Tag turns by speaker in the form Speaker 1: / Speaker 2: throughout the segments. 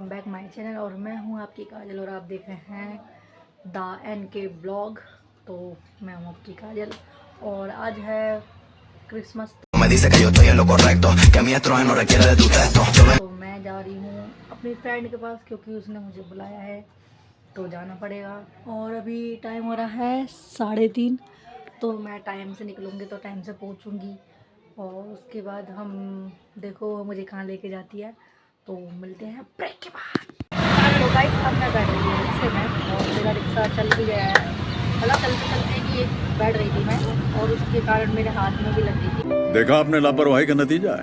Speaker 1: Welcome back my channel. और मैं हूं आपकी काजल और आप देख रहे हैं द NK ब्लॉग। तो मैं हूं आपकी काजल और आज है क्रिसमस। तो मैं जा रही हूं अपनी फ्रेंड के पास क्योंकि उसने मुझे बुलाया है तो जाना पड़ेगा। और अभी टाइम हो रहा है 3:30, तो मैं टाइम से निकलूँगी तो टाइम से पहुंचूंगी। और उसके बाद हम देखो मुझे कहाँ लेके जाती है, तो मिलते हैं ब्रेक के बाद। तो गाइस अब मैं बैठ रही हूँ रिक्शे में और मेरा रिक्शा चल भी गया है। मतलब चलते चलते ही बैठ रही थी मैं और उसके कारण मेरे हाथ में भी लग गई थी।
Speaker 2: देखा आपने लापरवाही का नतीजा है।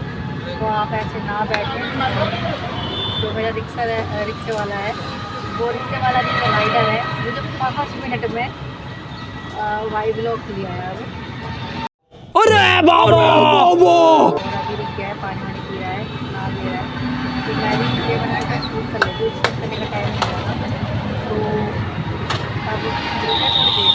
Speaker 1: तो आप ऐसे ना बैठें। जो मेरा रिक्शे वाला है वो रिक्शे वाला नहीं है, राइडर है। मुझे 5 मिनट में वाई ब्लॉक लिया है अब।
Speaker 2: अरे बाबा
Speaker 1: और अभी रुक गया है, पानी वानी पी रहा है, नहा ले रहा है। तो मैं भी ये बनाया था शूट कर लेती हूँ, शूट करने का टाइम नहीं हुआ था। तो अब मिलते हैं थोड़ी देर।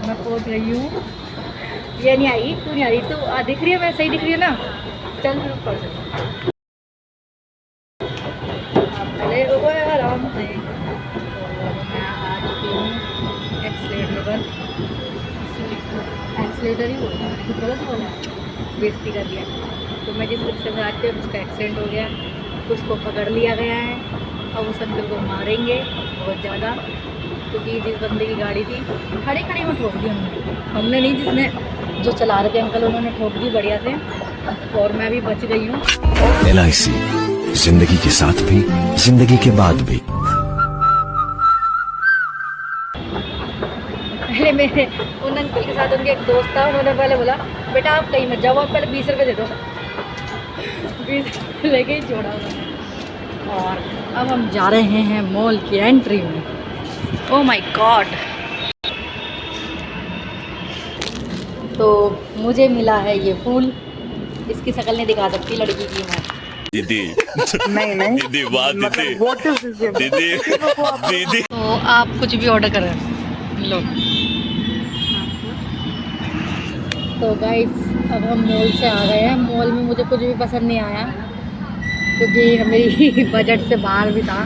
Speaker 1: मैं पहुँच रही हूँ। ये नहीं आई, तू नहीं आ रही, तो दिख रही है, मैं सही दिख रही है ना? चल फिर ऊपर से पहले आराम से। मैं आ चुकी हूँ एक्सीलेटर पर। एक्सीलेटर ही बोलता है, कुछ गलत बोला, बेइज्जती कर दिया। तो मैं जिस रिक्शे में आती हूँ उसका एक्सीडेंट हो गया, उसको पकड़ लिया गया है। अब उस अंकल को मारेंगे बहुत ज़्यादा, क्योंकि जिस बंदे की गाड़ी थी खड़ी खड़ी में ठोक दी हमने नहीं, जिसने जो चला रहे थे अंकल उन्होंने ठोक दी बढ़िया से। और मैं भी बच गई हूँ।
Speaker 3: LIC जिंदगी के साथ भी जिंदगी के बाद भी।
Speaker 1: पहले मेरे उन अंकल के साथ उनके एक दोस्त था, उन्होंने पहले बोला बेटा आप कहीं मत जाओ, आप पहले 20 रुपये दे दो। 20 लेके ही छोड़ा उन्होंने। और अब हम जा रहे हैं मॉल की एंट्री में। Oh my God. तो मुझे मिला है ये फूल। इसकी शक्ल नहीं दिखा सकती लड़की की मैं।
Speaker 2: दीदी
Speaker 1: नहीं
Speaker 2: दीदी वाह दीदी दीदी दीदी।
Speaker 1: तो आप कुछ भी ऑर्डर करें लो। तो गाइस अब हम मॉल से आ गए हैं। मॉल में मुझे कुछ भी पसंद नहीं आया क्योंकि मेरी बजट से बाहर भी था।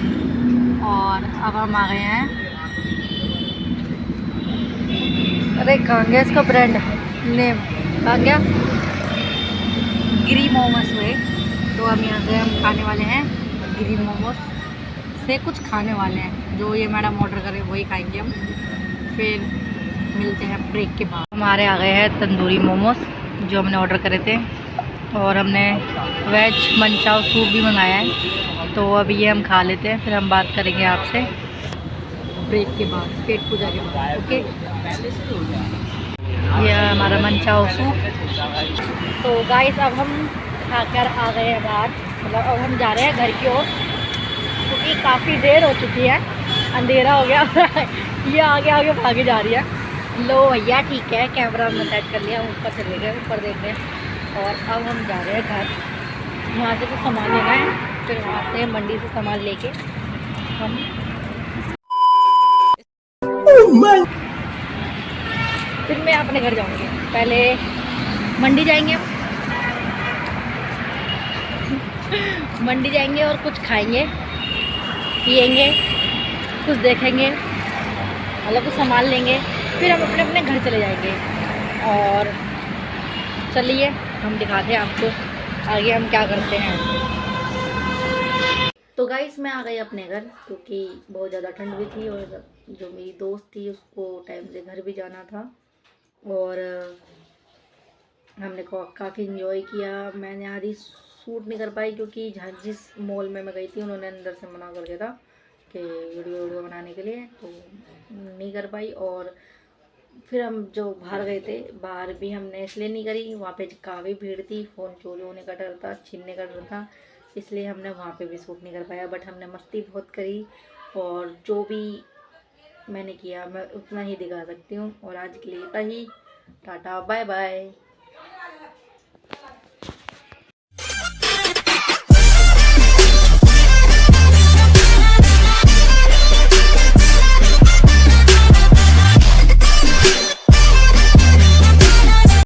Speaker 1: और अब हम आ गए हैं, अरे कहाँ गया इसका ब्रांड नेम, कहाँ गया, गिरी मोमोस में। तो हम यहाँ से हम खाने वाले हैं गिरी मोमोस से, कुछ खाने वाले हैं जो ये मैडम ऑर्डर करें वही खाएंगे हम। फिर मिलते हैं ब्रेक के बाद। हमारे आ गए हैं तंदूरी मोमोस जो हमने ऑर्डर करे थे, और हमने वेज मंचाओ सूप भी मंगाया है। तो अभी ये हम खा लेते हैं, फिर हम बात करेंगे आपसे ब्रेक के बाद, पेट पूजा के बाद। ओके, ये हमारा मंचाओ सूप। तो गाइस अब हम खाकर आ गए हैं बाहर, मतलब अब हम जा रहे हैं घर की ओर क्योंकि काफ़ी देर हो चुकी है, अंधेरा हो गया। ये आगे आगे भागे जा रही है। लो भैया ठीक है, कैमरा हमने सेट कर लिया, ऊपर चले गए, ऊपर देख रहे हैं। और अब हम जा रहे हैं घर। यहाँ से कुछ सामान लेना है, फिर वहाँ से मंडी से सामान लेके हम फिर मैं अपने घर जाऊँगी। पहले मंडी जाएंगे मंडी जाएंगे और कुछ खाएंगे पिएंगे, कुछ देखेंगे, मतलब कुछ सामान लेंगे, फिर हम अपने अपने घर चले जाएंगे। और चलिए हम दिखाते हैं आपको आगे हम क्या करते हैं। तो गाइस मैं आ गई अपने घर क्योंकि बहुत ज़्यादा ठंड भी थी और जो मेरी दोस्त थी उसको टाइम से घर भी जाना था। और हमने काफ़ी इन्जॉय किया। मैंने आधी शूट नहीं कर पाई क्योंकि जिस मॉल में मैं गई थी उन्होंने अंदर से मना कर दिया था कि वीडियो बनाने के लिए, तो नहीं कर पाई। और फिर हम जो बाहर गए थे, बाहर भी हमने इसलिए नहीं करी, वहाँ पे काफ़ी भीड़ थी, फ़ोन चोरी होने का डर था, छीनने का डर था, इसलिए हमने वहाँ पे भी शूट नहीं कर पाया। बट हमने मस्ती बहुत करी और जो भी मैंने किया मैं उतना ही दिखा सकती हूँ। और आज के लिए इतना ही, टाटा बाय बाय।